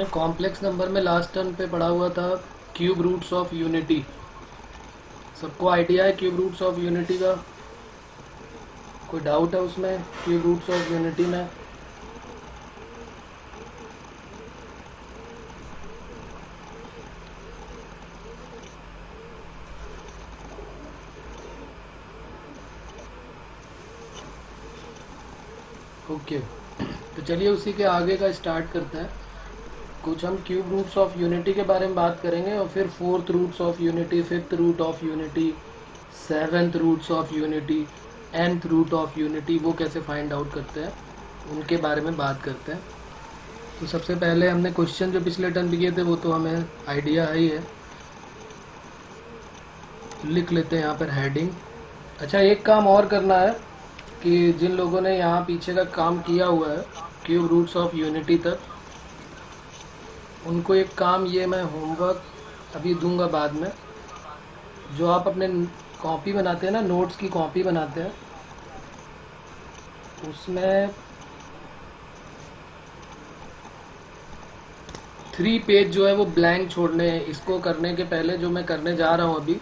हमने complex number में last term पे पढ़ा हुआ था क्यूब रूट्स ऑफ यूनिटी। सबको आइडिया है क्यूब रूट्स ऑफ यूनिटी का? कोई डाउट है उसमें क्यूब रूट्स ऑफ यूनिटी में? ओके, तो चलिए उसी के आगे का स्टार्ट करते हैं। कुछ हम क्यूब रूट्स ऑफ यूनिटी के बारे में बात करेंगे और फिर fourth roots of unity, fifth root of unity, seventh roots of unity, nth root of unity, वो कैसे फाइंड आउट करते हैं उनके बारे में बात करते हैं। तो सबसे पहले हमने क्वेश्चन जो पिछले टर्म किए थे वो तो हमें आइडिया ही है, लिख लेते हैं यहाँ पर हेडिंग। अच्छा, एक काम और करना है कि जिन लोगों ने यहाँ पीछे का काम किया हुआ है क्यूब रूट्स ऑफ यूनिटी तक, उनको एक काम ये मैं होमवर्क अभी दूंगा बाद में। जो आप अपने कॉपी बनाते हैं ना, नोट्स की कॉपी बनाते हैं, उसमें 3 पेज जो है वो ब्लैंक छोड़ने हैं। इसको करने के पहले जो मैं करने जा रहा हूँ अभी,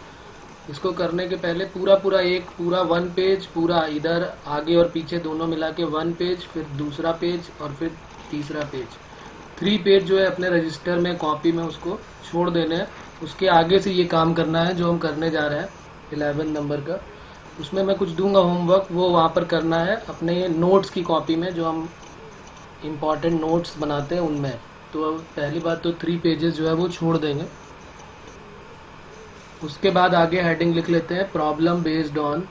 इसको करने के पहले पूरा एक 1 पेज, पूरा इधर आगे और पीछे दोनों मिला के 1 पेज, फिर दूसरा पेज और फिर तीसरा पेज, 3 पेज जो है अपने रजिस्टर में, कॉपी में उसको छोड़ देने हैं। उसके आगे से ये काम करना है जो हम करने जा रहे हैं 11 नंबर का। उसमें मैं कुछ दूंगा होमवर्क, वो वहाँ पर करना है अपने नोट्स की कॉपी में, जो हम इम्पॉर्टेंट नोट्स बनाते हैं उनमें। तो पहली बात तो 3 पेजेस जो है वो छोड़ देंगे। उसके बाद आगे हेडिंग लिख लेते हैं problem based on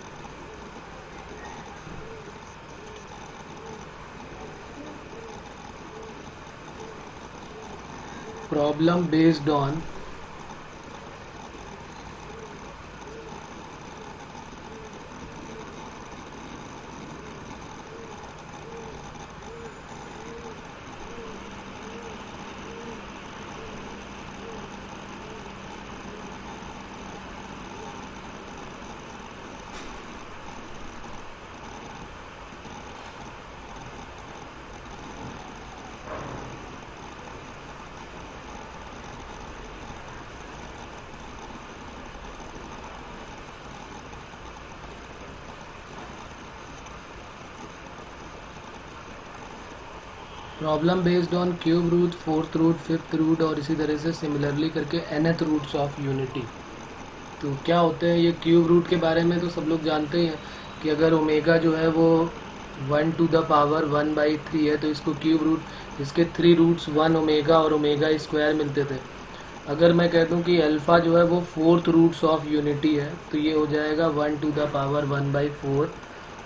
cube root, fourth root, fifth root और इसी तरह से सिमिलरली करके nth रूट्स ऑफ यूनिटी। तो क्या होते हैं ये क्यूब रूट के बारे में तो सब लोग जानते हैं कि अगर ओमेगा जो है वो 1 to the power 1/3 है तो इसको क्यूब रूट, इसके 3 रूट्स 1 ओमेगा और ओमेगा स्क्वायर मिलते थे। अगर मैं कह दूं कि अल्फ़ा जो है वो फोर्थ रूट्स ऑफ यूनिटी है तो ये हो जाएगा 1 to the power 1/4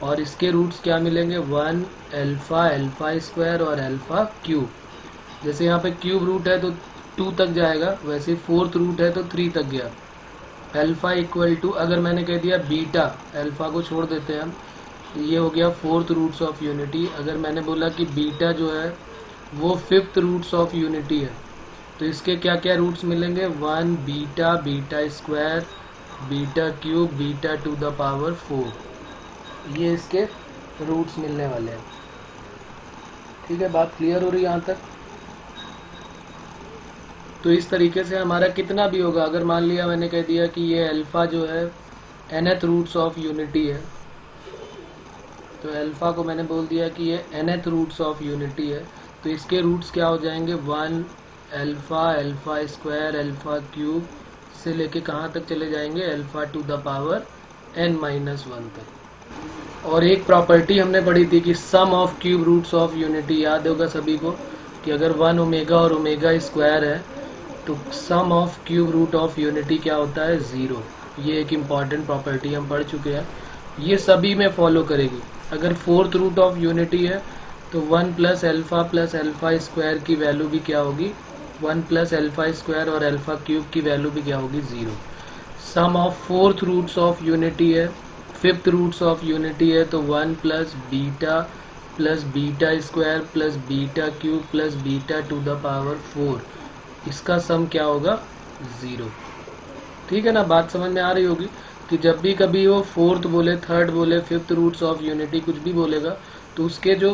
और इसके रूट्स क्या मिलेंगे, 1 अल्फ़ा, अल्फ़ा स्क्वायर और अल्फ़ा क्यूब। जैसे यहाँ पे क्यूब रूट है तो 2 तक जाएगा, वैसे फोर्थ रूट है तो 3 तक गया। अल्फ़ा इक्वल टू, अगर मैंने कह दिया बीटा, अल्फ़ा को छोड़ देते हैं हम, तो ये हो गया फोर्थ रूट्स ऑफ यूनिटी। अगर मैंने बोला कि बीटा जो है वो फिफ्थ रूट्स ऑफ यूनिटी है तो इसके क्या क्या रूट्स मिलेंगे, 1 beta, beta square, beta cube, beta to the power 4, ये इसके रूट्स मिलने वाले हैं। ठीक है, बात क्लियर हो रही है यहाँ तक? तो इस तरीके से हमारा कितना भी होगा, अगर मान लिया मैंने कह दिया कि ये अल्फ़ा जो है nth रूट्स ऑफ यूनिटी है, तो अल्फ़ा को मैंने बोल दिया कि ये nth रूट्स ऑफ यूनिटी है, तो इसके रूट्स क्या हो जाएंगे, 1 alpha, alpha square, alpha cube से लेके कहाँ तक चले जाएंगे, alpha to the power n-1 तक। और एक प्रॉपर्टी हमने पढ़ी थी कि sum of cube roots of unity, याद होगा सभी को कि अगर 1 ओमेगा और ओमेगा स्क्वायर है तो sum of cube root of unity क्या होता है, 0। ये एक इम्पॉर्टेंट प्रॉपर्टी हम पढ़ चुके हैं, ये सभी में फॉलो करेगी। अगर फोर्थ रूट ऑफ यूनिटी है तो 1 प्लस अल्फ़ा स्क्वायर की वैल्यू भी क्या होगी, 1 प्लस अल्फ़ा स्क्वायर और अल्फ़ा क्यूब की वैल्यू भी क्या होगी, 0। Sum of fourth roots of unity है, फिफ्थ रूट्स ऑफ यूनिटी है तो 1 plus beta square plus beta cube plus beta to the power 4, इसका सम क्या होगा, 0। ठीक है ना, बात समझ में आ रही होगी कि जब भी कभी वो फोर्थ बोले, थर्ड बोले, फिफ्थ रूट्स ऑफ यूनिटी कुछ भी बोलेगा तो उसके जो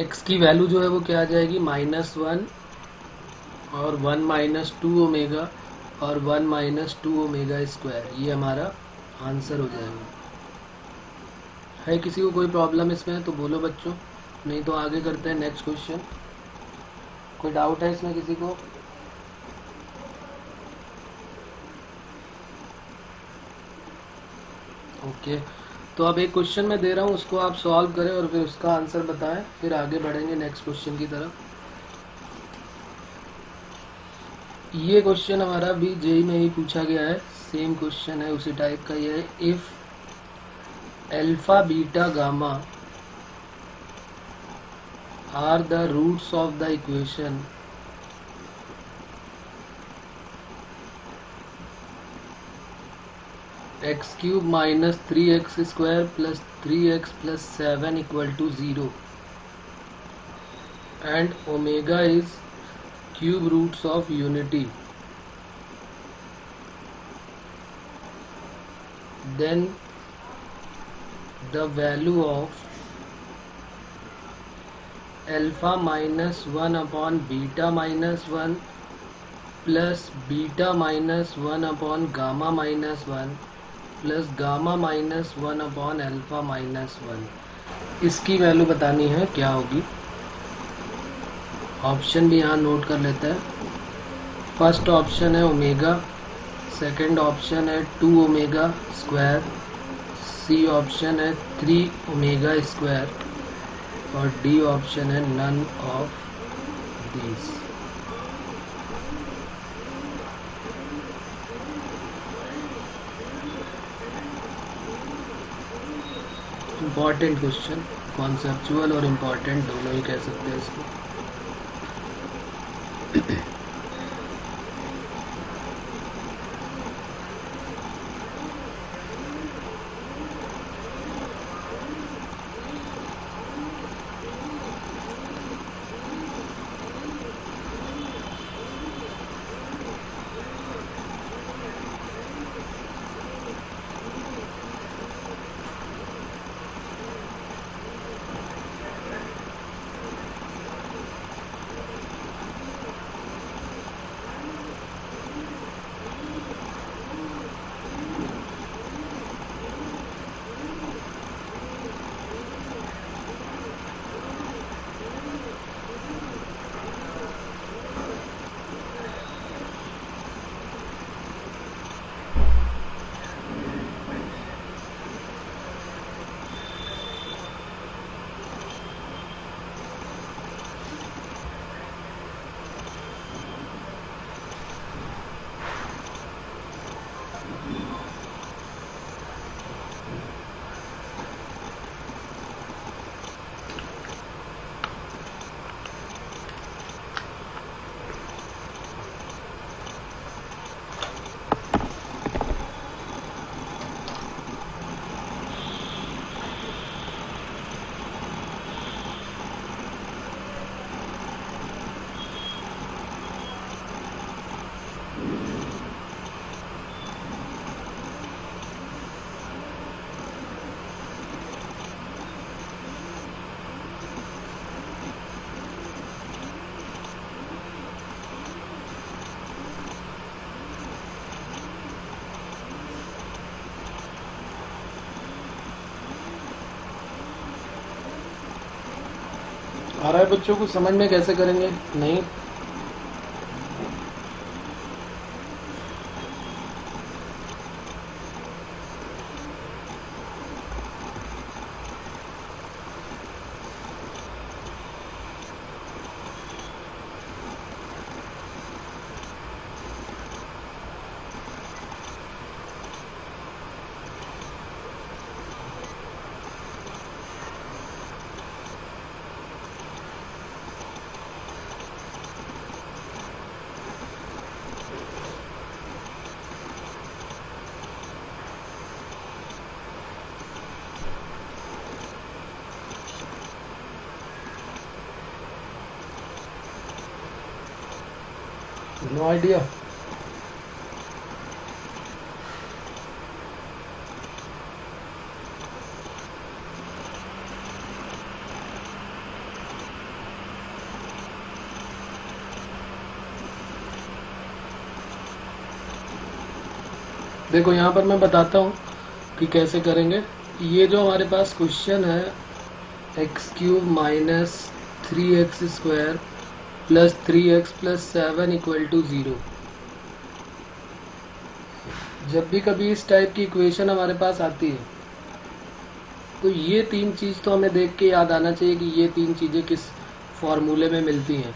एक्स की वैल्यू जो है वो क्या आ जाएगी, -1 और 1 - 2 ओमेगा और 1 - 2 ओमेगा स्क्वायर, ये हमारा आंसर हो जाएगा। है किसी को कोई प्रॉब्लम इसमें तो बोलो बच्चों, नहीं तो आगे करते हैं नेक्स्ट क्वेश्चन। कोई डाउट है इसमें किसी को? ओके, तो अब एक क्वेश्चन मैं दे रहा हूँ, उसको आप सॉल्व करें और फिर उसका आंसर बताएं, फिर आगे बढ़ेंगे नेक्स्ट क्वेश्चन की तरफ। ये क्वेश्चन हमारा भी जेई में ही पूछा गया है, सेम क्वेश्चन है उसी टाइप का। ये है if alpha beta gamma are the roots of the equation x³ - 3x² + 3x + 7 = 0 and omega is cube roots of unity, then the value of alpha -1 upon beta -1 plus beta -1 upon gamma -1 plus gamma -1 upon alpha -1, इसकी value बतानी है क्या होगी। Option भी यहाँ note कर लेते हैं। फर्स्ट ऑप्शन है ओमेगा, सेकंड ऑप्शन है 2 ओमेगा स्क्वायर, सी ऑप्शन है 3 ओमेगा स्क्वायर और डी ऑप्शन है none of these. Important question, conceptual और इम्पॉर्टेंट दोनों ही कह सकते हैं इसको। आ रहा है बच्चों को समझ में, कैसे करेंगे? नहीं नो आइडिया। देखो यहाँ पर मैं बताता हूँ कि कैसे करेंगे। ये जो हमारे पास क्वेश्चन है x cube minus 3x square plus 3x plus 7 equal to 0। जब भी कभी इस टाइप की इक्वेशन हमारे पास आती है तो ये तीन चीज़ तो हमें देख के याद आना चाहिए कि ये तीन चीज़ें किस फॉर्मूले में मिलती हैं।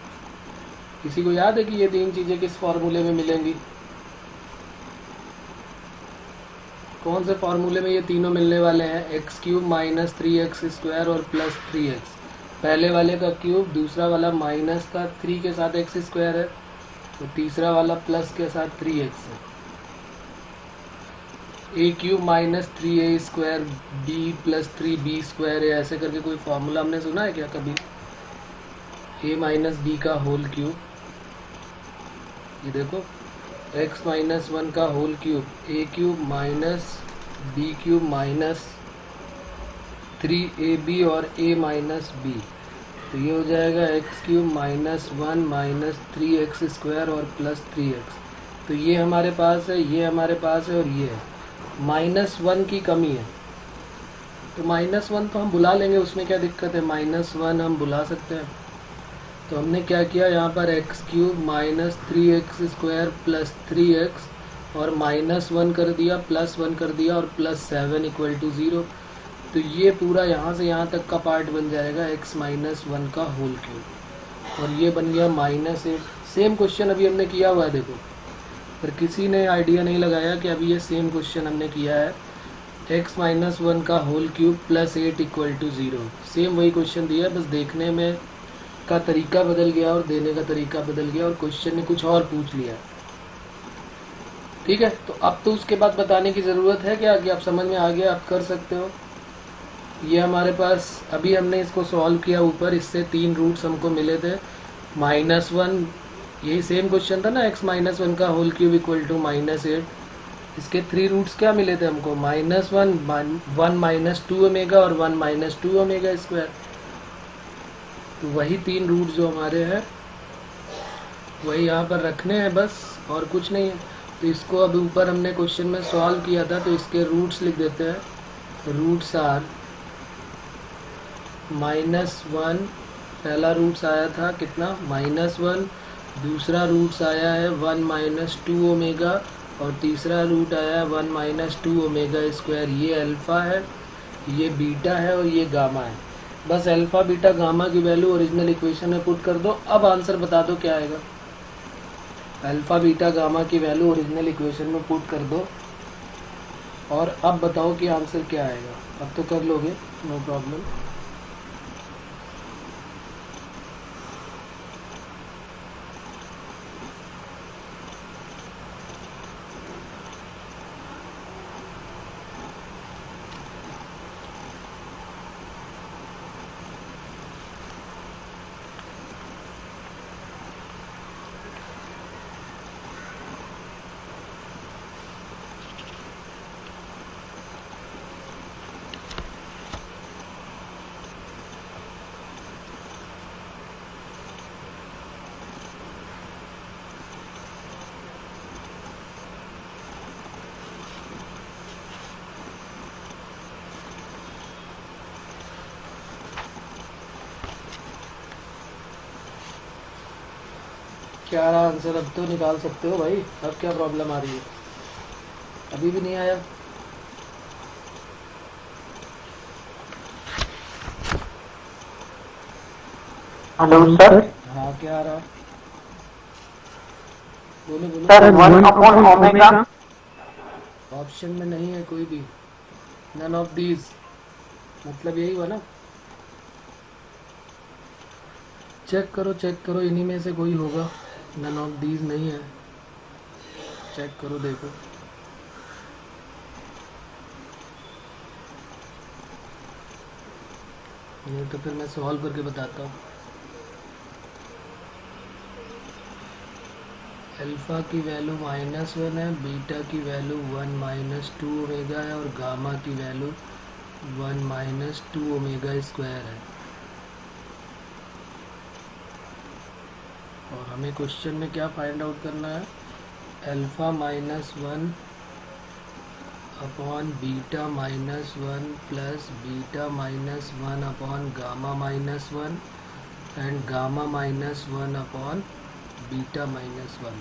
किसी को याद है कि ये तीन चीज़ें किस फॉर्मूले में मिलेंगी? कौन से फॉर्मूले में ये तीनों मिलने वाले हैं? X cube minus 3x square और प्लस 3x। पहले वाले का क्यूब, दूसरा वाला माइनस का 3 के साथ x स्क्वायर है, तो तीसरा वाला प्लस के साथ 3x है। A cube minus 3a square b plus 3b square है, ऐसे करके कोई फॉर्मूला हमने सुना है क्या कभी? a माइनस बी का होल क्यूब, ये देखो x माइनस 1 का whole cube, a cube minus B cube minus 3ab और a माइनस बी, तो ये हो जाएगा x cube minus 1 minus 3x square और प्लस 3x। तो ये हमारे पास है, ये हमारे पास है और ये है। -1 की कमी है, तो -1 तो हम बुला लेंगे, उसमें क्या दिक्कत है? -1 हम बुला सकते हैं। तो हमने क्या किया यहाँ पर, x cube minus 3x square plus 3x और -1 कर दिया, +1 कर दिया और प्लस 7 इक्वल टू 0। तो ये पूरा यहाँ से यहाँ तक का पार्ट बन जाएगा x माइनस 1 का होल क्यूब, और ये बन गया -8। सेम क्वेश्चन अभी हमने किया हुआ है देखो, पर किसी ने आइडिया नहीं लगाया कि अभी ये सेम क्वेश्चन हमने किया है, x माइनस 1 का whole cube plus 8 equal to 0। Same वही क्वेश्चन दिया, बस देखने में का तरीका बदल गया और देने का तरीका बदल गया और क्वेश्चन ने कुछ और पूछ लिया। ठीक है, तो अब तो उसके बाद बताने की ज़रूरत है क्या कि आप समझ में आ गया, आप कर सकते हो। ये हमारे पास अभी हमने इसको सॉल्व किया ऊपर, इससे 3 रूट्स हमको मिले थे। -1, यही सेम क्वेश्चन था ना, x माइनस 1 का होल क्यूब इक्वल टू -8। इसके 3 रूट्स क्या मिले थे हमको? -1, 1 माइनस 2 ओमेगा और 1 माइनस 2 ओमेगा स्क्वायर। तो वही 3 रूट जो हमारे हैं वही यहाँ पर रखने हैं बस, और कुछ नहीं है। तो इसको अब ऊपर हमने क्वेश्चन में सॉल्व किया था, तो इसके रूट्स लिख देते हैं। रूट्स आर -1, पहला रूट्स आया था कितना? -1, दूसरा रूट्स आया है 1 माइनस 2 ओमेगा और तीसरा रूट आया है 1 माइनस 2 ओमेगा स्क्वायर। ये अल्फ़ा है, ये बीटा है और ये गामा है। बस अल्फ़ा बीटा गामा की वैल्यू ओरिजिनल इक्वेशन में पुट कर दो। अब आंसर बता दो क्या आएगा। अल्फ़ा बीटा गामा की वैल्यू ओरिजिनल इक्वेशन में पुट कर दो और अब बताओ कि आंसर क्या आएगा। अब तो कर लोगे, नो प्रॉब्लम। क्या रहा आंसर? अब तो निकाल सकते हो भाई, अब क्या प्रॉब्लम आ रही है? अभी भी नहीं आया? Hello sir. हाँ, क्या आ रहा? बोलो बोलो। सर 1 ओमेगा ऑप्शन में नहीं है कोई भी, नन ऑफ दीज, मतलब यही हुआ ना। चेक करो, इन्हीं में से कोई होगा। नन ऑफ दीज नहीं है, चेक करो देखो। ये तो फिर मैं सॉल्व करके बताता हूँ। अल्फ़ा की वैल्यू -1 है, बीटा की वैल्यू 1 माइनस 2 ओमेगा है और गामा की वैल्यू 1 माइनस 2 ओमेगा स्क्वायर है। और हमें क्वेश्चन में क्या फाइंड आउट करना है? Alpha -1 upon beta minus one plus beta minus one upon gamma minus one and gamma minus one upon beta minus one,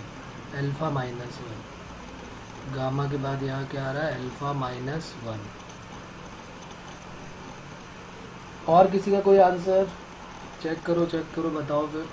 alpha minus one. Gamma के बाद यहाँ क्या आ रहा है, अल्फ़ा माइनस वन। और किसी का कोई आंसर? चेक करो बताओ फिर।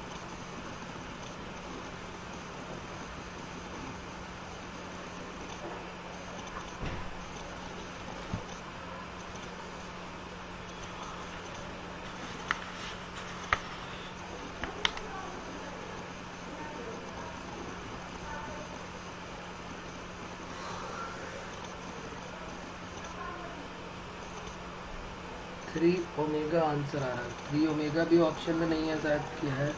थ्री ओमेगा आंसर आ रहा है। थ्री ओमेगा भी ऑप्शन में नहीं है शायद, क्या है?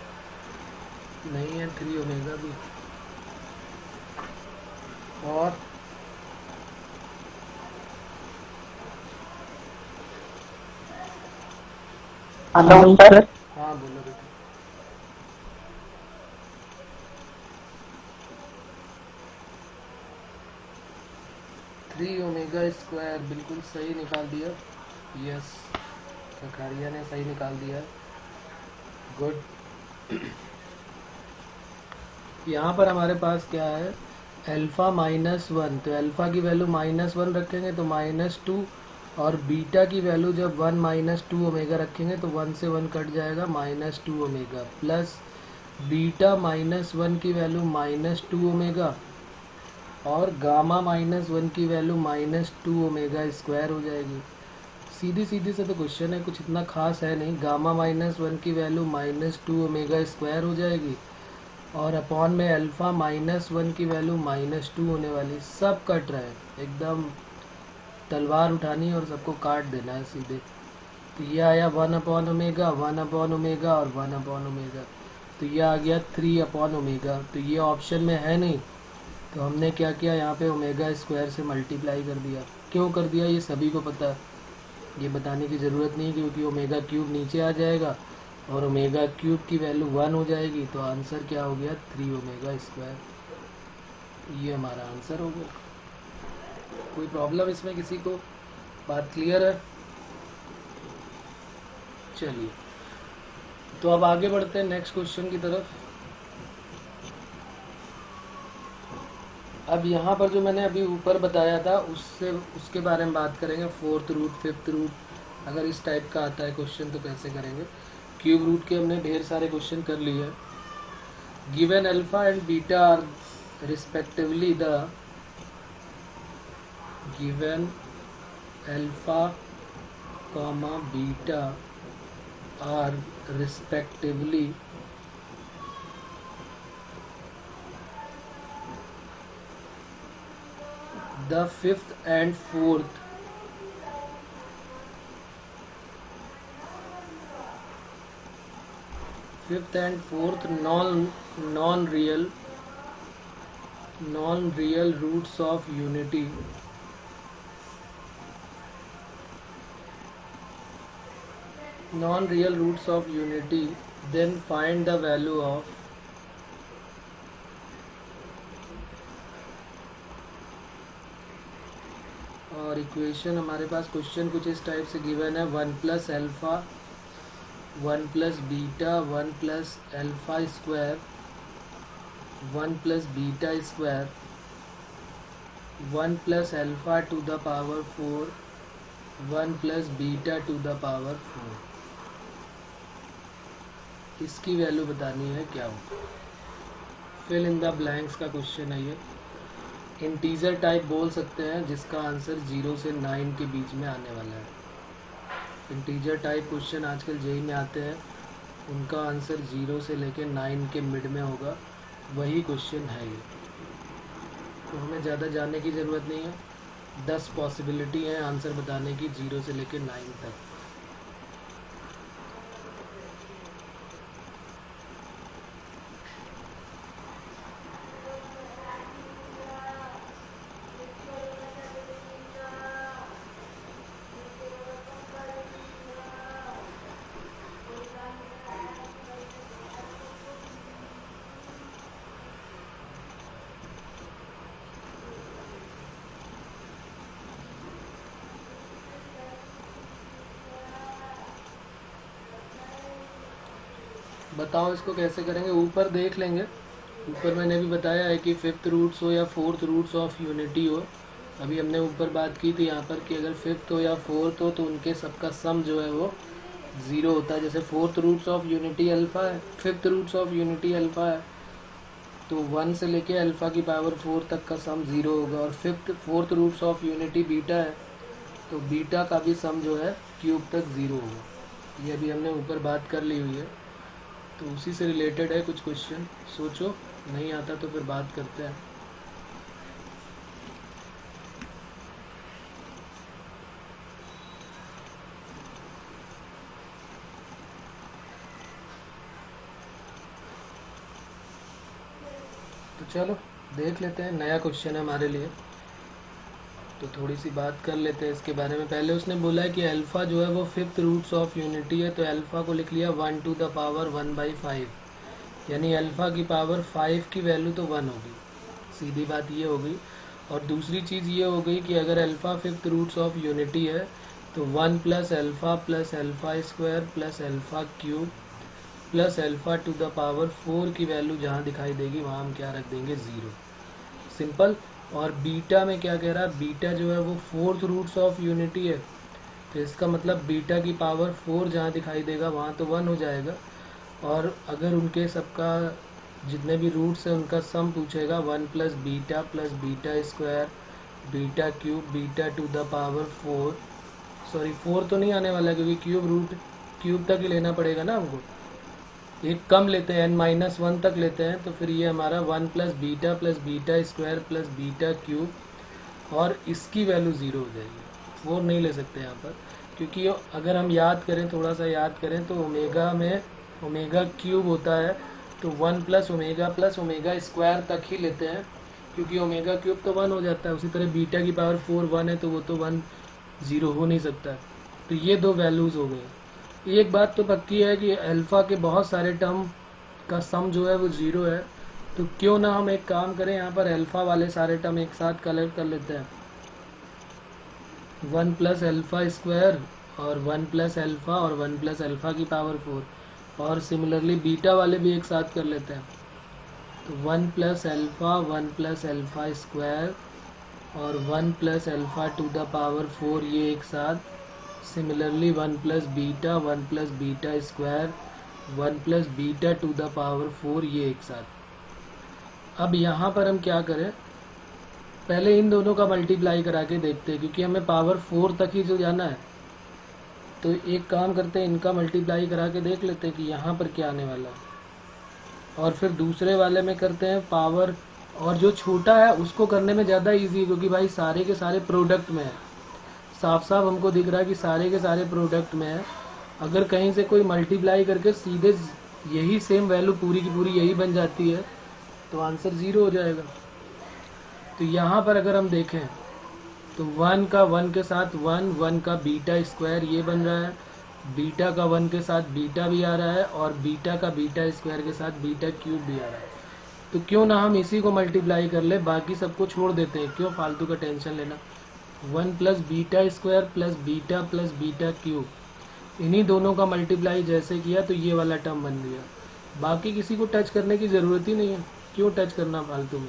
नहीं है थ्री ओमेगा भी। और हेलो सर। हाँ बोलो बेटा। थ्री ओमेगा स्क्वायर बिल्कुल सही निकाल दिया। यस, ककारिया ने सही निकाल दिया। गुड। यहाँ पर हमारे पास क्या है, अल्फ़ा माइनस वन। तो अल्फ़ा की वैल्यू माइनस वन रखेंगे तो माइनस टू, और बीटा की वैल्यू जब वन माइनस टू ओमेगा रखेंगे तो वन से वन कट जाएगा, minus two omega, plus beta minus one की वैल्यू माइनस टू ओमेगा, और गामा माइनस वन की value minus two omega square हो जाएगी। सीधी सीधी से तो क्वेश्चन है, कुछ इतना खास है नहीं। गामा माइनस वन की value minus two omega square हो जाएगी, और अपॉन में अल्फ़ा माइनस वन की वैल्यू माइनस टू होने वाली। सब कट रहे हैं, एकदम तलवार उठानी है और सबको काट देना है सीधे। तो ये आया one upon omega, one upon omega और वन अपॉन ओमेगा। तो ये आ गया थ्री अपॉन ओमेगा। तो ये ऑप्शन में है नहीं, तो हमने क्या किया, यहाँ पे ओमेगा स्क्वायर से मल्टीप्लाई कर दिया। क्यों कर दिया ये सभी को पता है, ये बताने की ज़रूरत नहीं, क्योंकि ओमेगा क्यूब नीचे आ जाएगा और ओमेगा क्यूब की वैल्यू वन हो जाएगी। तो आंसर क्या हो गया, थ्री ओमेगा स्क्वायर। ये हमारा आंसर हो गया। कोई प्रॉब्लम इसमें किसी को? बात क्लियर है? चलिए, तो अब आगे बढ़ते हैं नेक्स्ट क्वेश्चन की तरफ। अब यहाँ पर जो मैंने अभी ऊपर बताया था उसके बारे में बात करेंगे। फोर्थ रूट, फिफ्थ रूट, अगर इस टाइप का आता है क्वेश्चन तो कैसे करेंगे। क्यूब रूट के हमने ढेर सारे क्वेश्चन कर लिए हैं। Given alpha and beta are respectively the given alpha comma beta are respectively the fifth and fourth non-real roots of unity then find the value of और इक्वेशन हमारे पास क्वेश्चन कुछ इस टाइप से गिवन है। One plus alpha, one plus beta, one plus alpha square, one plus beta square, one plus alpha to the power four, one plus beta to the power four. इसकी value बतानी है क्या हो। Fill in the blanks का question है ये। Integer type बोल सकते हैं जिसका आंसर 0 से 9 के बीच में आने वाला है। इंटीजर टाइप क्वेश्चन आजकल जेई में आते हैं, उनका आंसर 0 से लेकर 9 के मिड में होगा, वही क्वेश्चन है ये। तो हमें ज़्यादा जानने की ज़रूरत नहीं है। 10 पॉसिबिलिटी हैं आंसर बताने की 0 से लेकर 9 तक। बताओ इसको कैसे करेंगे। ऊपर देख लेंगे, ऊपर मैंने भी बताया है कि फिफ्थ रूट्स हो या फोर्थ रूट्स ऑफ यूनिटी हो। अभी हमने ऊपर बात की थी यहाँ पर कि अगर फिफ्थ हो या फोर्थ हो तो उनके सबका सम जो है वो ज़ीरो होता है। जैसे fourth roots of unity alpha है, fifth roots of unity alpha है, तो 1 से लेके अल्फ़ा की पावर 4 तक का सम ज़ीरो होगा। और fourth roots of unity beta है, तो बीटा का भी सम जो है क्यूब तक ज़ीरो होगा। ये अभी हमने ऊपर बात कर ली हुई है, तो उसी से रिलेटेड है कुछ क्वेश्चन। सोचो, नहीं आता तो फिर बात करते हैं। तो चलो देख लेते हैं, नया क्वेश्चन है हमारे लिए, तो थोड़ी सी बात कर लेते हैं इसके बारे में। पहले उसने बोला है कि अल्फ़ा जो है वो फिफ्थ रूट्स ऑफ यूनिटी है, तो अल्फ़ा को लिख लिया 1 टू द पावर 1/5, यानी अल्फ़ा की पावर 5 की वैल्यू तो 1 होगी। सीधी बात ये हो गई। और दूसरी चीज़ ये हो गई कि अगर alpha fifth roots of unity है तो 1 plus alpha square plus alpha cube plus alpha to the power 4 की वैल्यू जहाँ दिखाई देगी वहाँ हम क्या रख देंगे, ज़ीरो। सिंपल। और बीटा में क्या कह रहा है, बीटा जो है वो फोर्थ रूट्स ऑफ यूनिटी है, तो इसका मतलब बीटा की पावर 4 जहाँ दिखाई देगा वहाँ तो 1 हो जाएगा। और अगर उनके सबका जितने भी रूट्स हैं उनका सम पूछेगा, 1 plus beta square beta cube beta to the power 4, sorry 4 तो नहीं आने वाला क्योंकि क्यूब तक ही लेना पड़ेगा ना हमको। एक कम लेते हैं, n-1 तक लेते हैं, तो फिर ये हमारा 1 plus beta square plus beta cube, और इसकी वैल्यू ज़ीरो हो जाएगी। 4 नहीं ले सकते यहाँ पर, क्योंकि अगर हम याद करें, थोड़ा सा याद करें, तो ओमेगा में ओमेगा क्यूब होता है, तो 1 प्लस ओमेगा स्क्वायर तक ही लेते हैं, क्योंकि ओमेगा क्यूब तो 1 हो जाता है। उसी तरह बीटा की पावर 4 1 है, तो वो तो 1 ज़ीरो हो नहीं सकता। तो ये दो वैल्यूज़ हो गए। एक बात तो पक्की है कि अल्फ़ा के बहुत सारे टर्म का सम जो है वो ज़ीरो है, तो क्यों ना हम एक काम करें, यहाँ पर अल्फ़ा वाले सारे टर्म एक साथ कलेक्ट कर लेते हैं। 1 प्लस अल्फ़ा स्क्वायर और 1 प्लस अल्फ़ा और 1 प्लस अल्फ़ा की पावर 4, और सिमिलरली बीटा वाले भी एक साथ कर लेते हैं। तो 1 प्लस अल्फ़ा स्क्वायर और 1 plus alpha to the power 4 ये एक साथ। Similarly 1 plus beta square 1 plus beta to the power 4 ये एक साथ। अब यहाँ पर हम क्या करें, पहले इन दोनों का मल्टीप्लाई करा के देखते हैं, क्योंकि हमें पावर 4 तक ही जो जाना है। तो एक काम करते हैं, इनका मल्टीप्लाई करा के देख लेते हैं कि यहाँ पर क्या आने वाला है, और फिर दूसरे वाले में करते हैं पावर, और जो छोटा है उसको करने में ज़्यादा ईजी है, क्योंकि भाई सारे के सारे प्रोडक्ट में है। साफ साफ हमको दिख रहा है कि सारे के सारे प्रोडक्ट में है। अगर कहीं से कोई मल्टीप्लाई करके सीधे यही सेम वैल्यू पूरी की पूरी यही बन जाती है, तो आंसर ज़ीरो हो जाएगा। तो यहाँ पर अगर हम देखें तो 1 का 1 के साथ 1 का बीटा स्क्वायर ये बन रहा है, बीटा का 1 के साथ बीटा भी आ रहा है, और बीटा का बीटा स्क्वायर के साथ बीटा क्यूब भी आ रहा है। तो क्यों ना हम इसी को मल्टीप्लाई कर ले, बाकी सबको छोड़ देते हैं, क्यों फालतू का टेंशन लेना। 1 plus beta square plus beta cube, इन्हीं दोनों का मल्टीप्लाई जैसे किया तो ये वाला टर्म बन गया। बाकी किसी को टच करने की ज़रूरत ही नहीं है, क्यों टच करना फालतू में,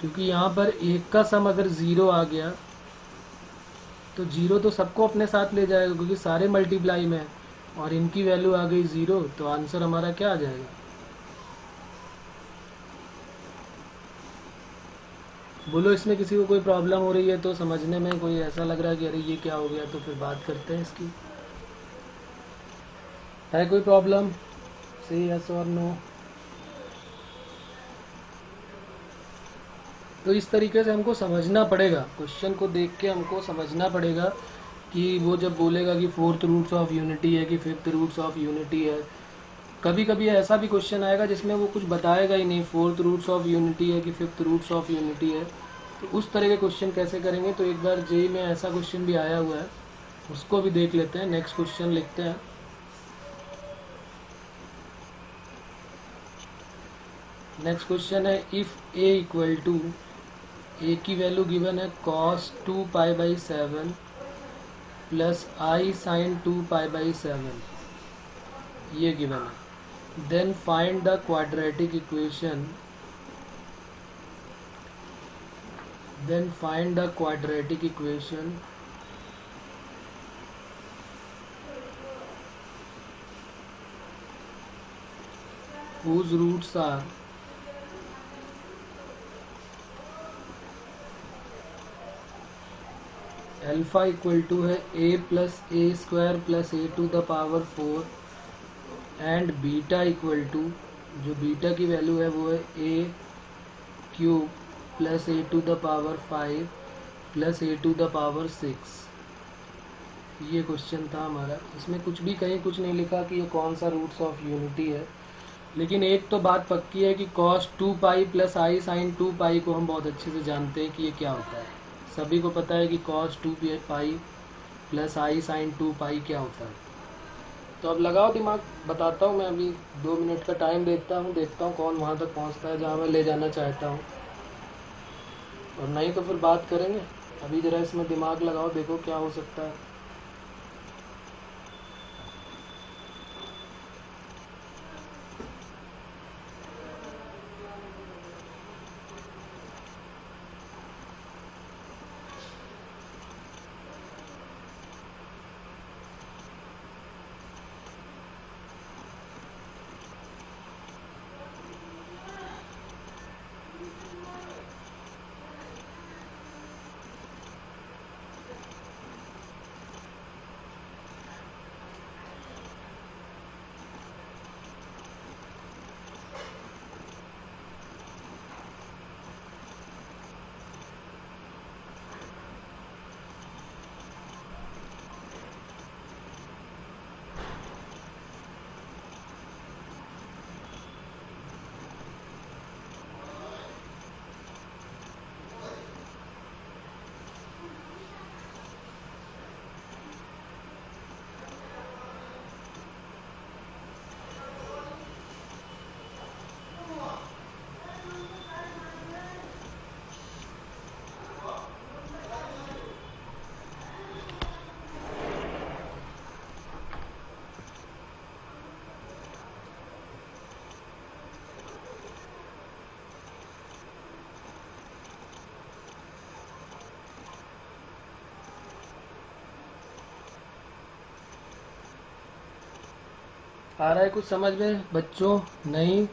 क्योंकि यहाँ पर एक का सम अगर ज़ीरो आ गया तो ज़ीरो तो सबको अपने साथ ले जाएगा, क्योंकि सारे मल्टीप्लाई में है, और इनकी वैल्यू आ गई ज़ीरो, तो आंसर हमारा क्या आ जाएगा। बोलो, इसमें किसी को कोई प्रॉब्लम हो रही है तो, समझने में कोई ऐसा लग रहा है कि अरे ये क्या हो गया, तो फिर बात करते हैं इसकी। है कोई प्रॉब्लम? से यस और नो। तो इस तरीके से हमको समझना पड़ेगा, क्वेश्चन को देख के हमको समझना पड़ेगा कि वो जब बोलेगा कि फोर्थ रूट्स ऑफ यूनिटी है कि फिफ्थ रूट्स ऑफ यूनिटी है, कभी कभी ऐसा भी क्वेश्चन आएगा जिसमें वो कुछ बताएगा ही नहीं, फोर्थ रूट्स ऑफ यूनिटी है कि फिफ्थ रूट्स ऑफ यूनिटी है। तो उस तरह के क्वेश्चन कैसे करेंगे, तो एक बार जेईई में ऐसा क्वेश्चन भी आया हुआ है, उसको भी देख लेते हैं। नेक्स्ट क्वेश्चन लिखते हैं। नेक्स्ट क्वेश्चन है, इफ़ ए इक्वल टू, ए की वैल्यू गिवन है cos 2π/7 प्लस i sin 2π/7, ये गिवन है। then find the quadratic equation whose roots are alpha equal to है a plus A square plus A to the power 4 and beta equal to, जो beta की value है वो है a cube plus A to the power 5 plus A to the power 6। ये question था हमारा। इसमें कुछ भी कहीं कुछ नहीं लिखा कि ये कौन सा रूट्स ऑफ यूनिटी है, लेकिन एक तो बात पक्की है कि cos 2 pi plus i sine 2 पाई को हम बहुत अच्छे से जानते हैं कि ये क्या होता है। सभी को पता है कि cos 2 pi plus i sine 2 पाई क्या होता है। तो अब लगाओ दिमाग, बताता हूँ मैं। अभी 2 मिनट का टाइम देखता हूँ कौन वहाँ तक पहुँचता है जहाँ मैं ले जाना चाहता हूँ, और नहीं तो फिर बात करेंगे। अभी ज़रा इसमें दिमाग लगाओ, देखो क्या हो सकता है। आ रहा है कुछ समझ में बच्चों? नहीं?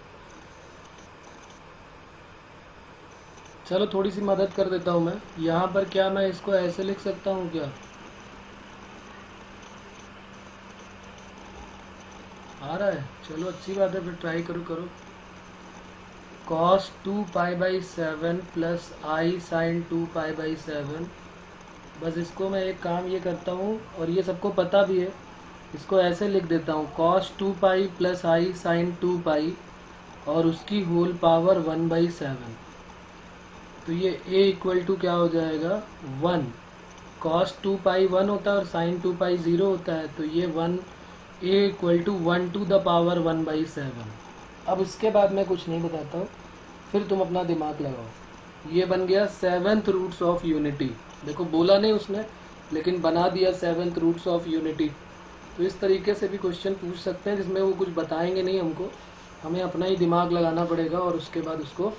चलो थोड़ी सी मदद कर देता हूँ मैं। यहाँ पर क्या मैं इसको ऐसे लिख सकता हूँ क्या? आ रहा है? चलो अच्छी बात है, फिर ट्राई करो। cos 2 pi by 7 plus i sine 2 pi by 7। बस इसको मैं एक काम ये करता हूँ, और ये सबको पता भी है, इसको ऐसे लिख देता हूँ cos 2 pi plus i sine 2 पाई और उसकी होल पावर 1/7। तो ये a इक्वल टू क्या हो जाएगा? 1। cos 2 पाई 1 होता है और साइन 2 पाई 0 होता है, तो ये 1 a equal to 1 to the power 1/7। अब इसके बाद मैं कुछ नहीं बताता हूँ, फिर तुम अपना दिमाग लगाओ। ये बन गया 7th रूट्स ऑफ यूनिटी। देखो बोला नहीं उसने, लेकिन बना दिया 7th रूट्स ऑफ यूनिटी। तो इस तरीके से भी क्वेश्चन पूछ सकते हैं, जिसमें वो कुछ बताएंगे नहीं हमको, हमें अपना ही दिमाग लगाना पड़ेगा और उसके बाद उसको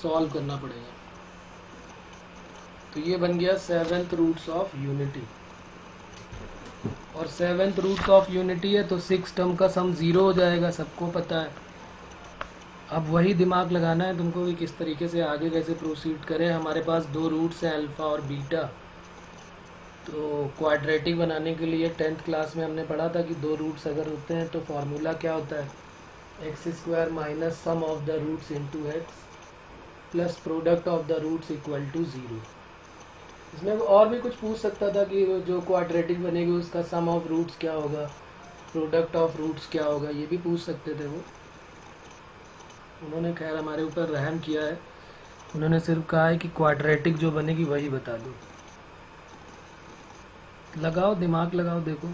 सॉल्व करना पड़ेगा। तो ये बन गया 7th रूट्स ऑफ यूनिटी, और 7th रूट्स ऑफ यूनिटी है तो 6 टर्म का सम 0 हो जाएगा, सबको पता है। अब वही दिमाग लगाना है तुमको कि किस तरीके से आगे कैसे प्रोसीड करें। हमारे पास 2 रूट्स हैं, अल्फ़ा और बीटा। तो क्वाड्रेटिक बनाने के लिए 10th क्लास में हमने पढ़ा था कि 2 रूट्स अगर होते हैं तो फार्मूला क्या होता है? x² minus sum of the roots into x plus product of the roots equal to 0। इसमें और भी कुछ पूछ सकता था कि जो क्वाड्रेटिक बनेगी उसका सम ऑफ रूट्स क्या होगा, प्रोडक्ट ऑफ रूट्स क्या होगा, ये भी पूछ सकते थे वो। उन्होंने खैर हमारे ऊपर रहम किया है, उन्होंने सिर्फ कहा है कि क्वाड्रेटिक जो बनेगी वही बता दो। लगाओ दिमाग लगाओ, देखो।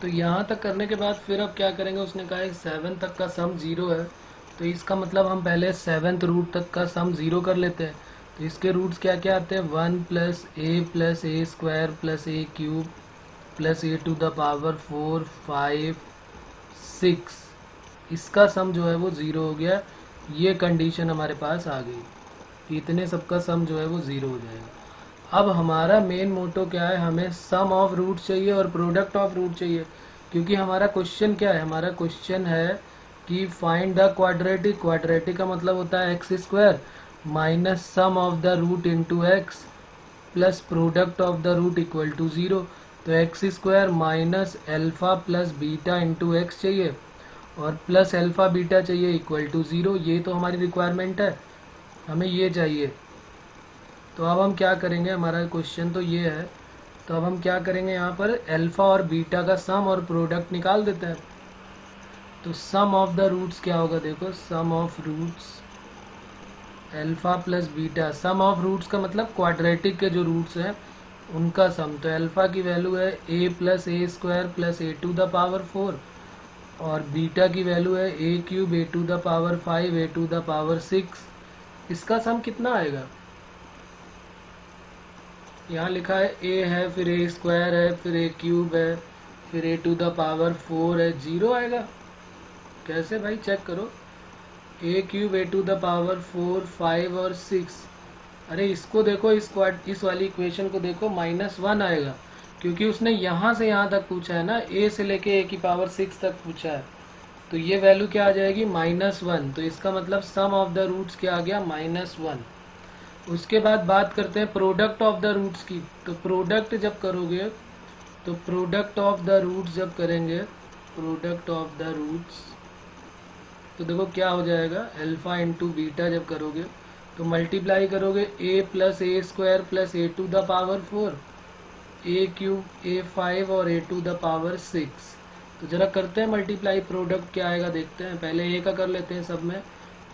तो यहाँ तक करने के बाद फिर अब क्या करेंगे, उसने कहा है 7 तक का सम 0 है, तो इसका मतलब हम पहले 7th रूट तक का सम 0 कर लेते हैं। तो इसके रूट्स क्या क्या आते हैं, 1 plus A square plus A cube plus A to the power 4 5 6, इसका सम जो है वो 0 हो गया। ये कंडीशन हमारे पास आ गई कि इतने सबका सम जो है वो 0 हो जाएगा। अब हमारा मेन मोटो क्या है, हमें सम ऑफ रूट चाहिए और प्रोडक्ट ऑफ रूट चाहिए, क्योंकि हमारा क्वेश्चन क्या है, हमारा क्वेश्चन है कि फाइंड द क्वाड्रेटिक। क्वाड्रेटिक का मतलब होता है x square minus sum of the root into x plus product of the root equal to 0। तो x square minus alpha plus beta into x चाहिए और प्लस एल्फा बीटा चाहिए equal to 0। ये तो हमारी रिक्वायरमेंट है, हमें ये चाहिए। तो अब हम क्या करेंगे, हमारा क्वेश्चन तो ये है, तो अब हम क्या करेंगे, यहाँ पर एल्फा और बीटा का सम और प्रोडक्ट निकाल देते हैं। तो सम ऑफ द रूट्स क्या होगा, देखो sum of roots alpha plus beta. Sum of roots का मतलब क्वाड्रेटिक के जो रूट्स हैं उनका सम। तो एल्फा की वैल्यू है a plus A square plus A to the power 4 और बीटा की वैल्यू है a cube a to the power 5 a to the power 6। इसका सम कितना आएगा, यहाँ लिखा है ए है, फिर ए स्क्वायर है, फिर ए क्यूब है, फिर ए टू द पावर 4 है, 0 आएगा। कैसे भाई, चेक करो, a cube a to the power 4 5 और 6। अरे इसको देखो, इस वाली इक्वेशन को देखो, -1 आएगा, क्योंकि उसने यहाँ से यहाँ तक पूछा है ना, ए से लेके ए की पावर 6 तक पूछा है। तो ये वैल्यू क्या आ जाएगी, -1। तो इसका मतलब सम ऑफ द रूट्स क्या आ गया, -1। उसके बाद बात करते हैं प्रोडक्ट ऑफ द रूट्स की। तो प्रोडक्ट जब करोगे, तो प्रोडक्ट ऑफ द रूट्स जब करेंगे, प्रोडक्ट ऑफ द रूट्स, तो देखो क्या हो जाएगा, एल्फा इंटू बीटा जब करोगे तो मल्टीप्लाई करोगे a plus A square plus A to the power 4 a cube a 5 और ए टू द पावर 6। तो जरा करते हैं मल्टीप्लाई, प्रोडक्ट क्या आएगा देखते हैं। पहले ए का कर लेते हैं सब में,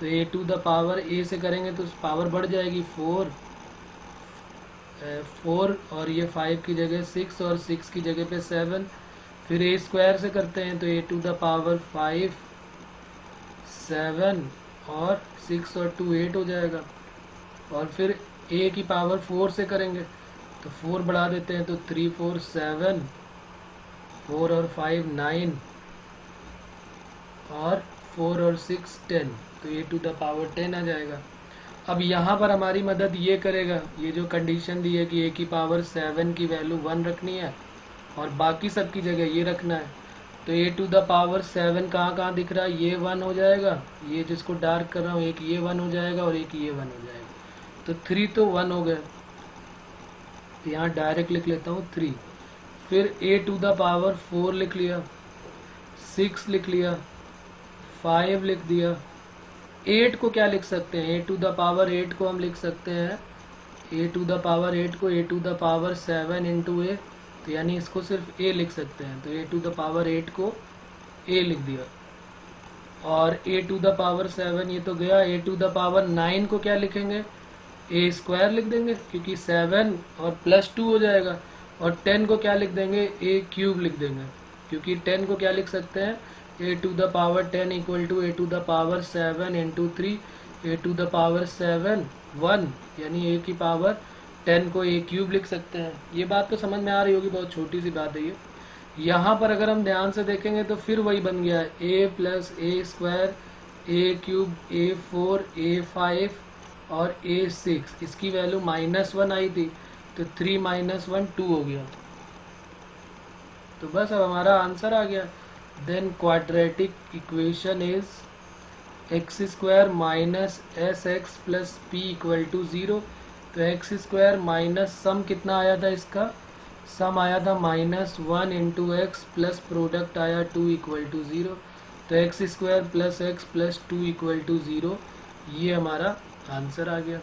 तो ए टू द पावर ए से करेंगे तो पावर बढ़ जाएगी 4 और ये 5 की जगह 6 और 6 की जगह पे 7। फिर ए स्क्वायर से करते हैं तो ए टू द पावर 5 7 और 6 और 2 8 हो जाएगा। और फिर ए की पावर 4 से करेंगे तो 4 बढ़ा देते हैं तो 3 4 7 4 और 5 9 और 4 और 6 10, तो ए टू द पावर 10 आ जाएगा। अब यहाँ पर हमारी मदद ये करेगा, ये जो कंडीशन दी है कि ए की पावर 7 की वैल्यू 1 रखनी है और बाकी सब की जगह ये रखना है। तो ए टू द पावर 7 कहाँ कहाँ दिख रहा है, ये 1 हो जाएगा, ये जिसको डार्क कर रहा हूँ एक ये 1 हो जाएगा और एक ये 1 हो जाएगा। तो 3 तो 1 हो गए, तो यहाँ डायरेक्ट लिख लेता हूँ 3। फिर ए टू द पावर 4 लिख लिया, 6 लिख लिया, 5 लिख दिया। 8 को क्या लिख सकते हैं, ए टू द पावर 8 को हम लिख सकते हैं, ए टू द पावर 8 को ए टू द पावर 7 इंटू ए, तो यानी इसको सिर्फ ए लिख सकते हैं। तो ए टू द पावर 8 को ए लिख दिया। और ए टू द पावर 7 ये तो गया। ए टू द पावर 9 को क्या लिखेंगे, ए स्क्वायर लिख देंगे क्योंकि 7 और प्लस 2 हो जाएगा। और 10 को क्या लिख देंगे, ए क्यूब लिख देंगे क्योंकि 10 को क्या लिख सकते हैं, a to the power 10 equal to a to the power 7 into 3 a to the power 7 1, यानी ए की पावर 10 को ए क्यूब लिख सकते हैं। ये बात तो समझ में आ रही होगी, बहुत छोटी सी बात है ये। यहाँ पर अगर हम ध्यान से देखेंगे तो फिर वही बन गया है, a plus A square A cube ए 4 ए 5 और ए 6। इसकी वैल्यू -1 आई थी तो 3 - 1 2 हो गया। तो बस अब हमारा आंसर आ गया। Then quadratic equation is x square minus S x plus P equal to 0। तो एक्स स्क्वायर माइनस सम कितना आया था, इसका सम आया था -1 इंटू एक्स प्लस प्रोडक्ट आया 2 इक्वल टू 0। तो x square plus x plus 2 equal to 0, ये हमारा आंसर आ गया।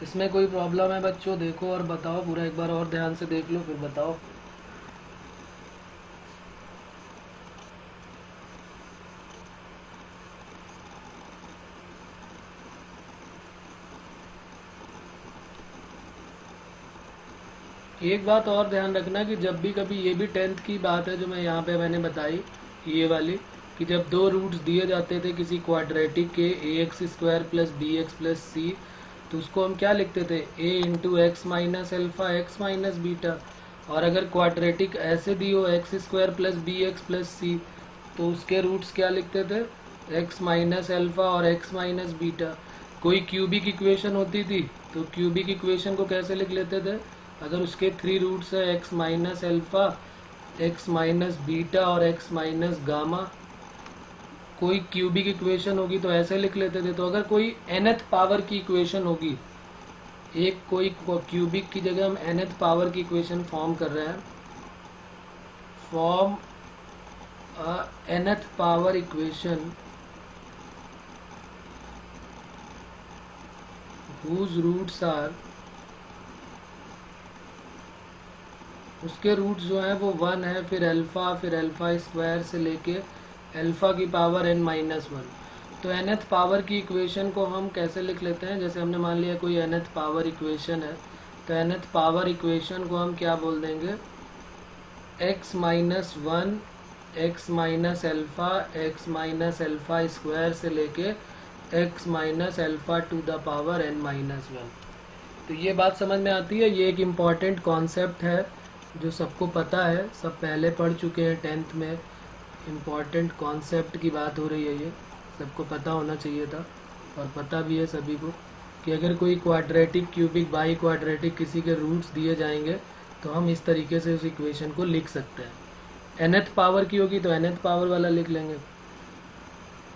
इसमें कोई प्रॉब्लम है बच्चों, देखो और बताओ, पूरा एक बार और ध्यान से देख लो फिर बताओ। एक बात और ध्यान रखना कि जब भी कभी, ये भी 10th की बात है जो मैं यहाँ पे मैंने बताई, ये वाली, कि जब दो रूट्स दिए जाते थे किसी क्वाड्रेटिक के ax square plus b x plus c, तो उसको हम क्या लिखते थे, a into x minus alpha x minus beta. और अगर क्वाड्रेटिक ऐसे दी हो x square plus b x plus c, तो उसके रूट्स क्या लिखते थे, एक्स माइनस एल्फा और एक्स माइनस बीटा। कोई क्यूबिक इक्वेशन होती थी तो क्यूबिक इक्वेशन को कैसे लिख लेते थे, अगर उसके 3 रूट्स है x minus alpha, x minus beta और एक्स माइनस गामा, कोई क्यूबिक इक्वेशन होगी तो ऐसे लिख लेते थे। तो अगर कोई nth पावर की इक्वेशन होगी, एक कोई क्यूबिक की जगह हम nth पावर की इक्वेशन फॉर्म कर रहे हैं, form nth power equation whose roots are, उसके रूट्स जो हैं वो 1 है, फिर अल्फ़ा स्क्वायर से लेके अल्फ़ा की पावर n माइनस 1। तो nth पावर की इक्वेशन को हम कैसे लिख लेते हैं, जैसे हमने मान लिया कोई nth पावर इक्वेशन है, तो nth पावर इक्वेशन को हम क्या बोल देंगे, x minus 1 x minus alpha square से लेके x minus alpha to the power n minus 1। तो ये बात समझ में आती है। ये एक इम्पॉर्टेंट कॉन्सेप्ट है जो सबको पता है, सब पहले पढ़ चुके हैं 10th में। इम्पॉर्टेंट कॉन्सेप्ट की बात हो रही है, ये सबको पता होना चाहिए था, और पता भी है सभी को कि अगर कोई क्वाड्रेटिक, क्यूबिक, बाई क्वाड्रेटिक किसी के रूट्स दिए जाएंगे तो हम इस तरीके से उस इक्वेशन को लिख सकते हैं। nth पावर की होगी तो nth पावर वाला लिख लेंगे,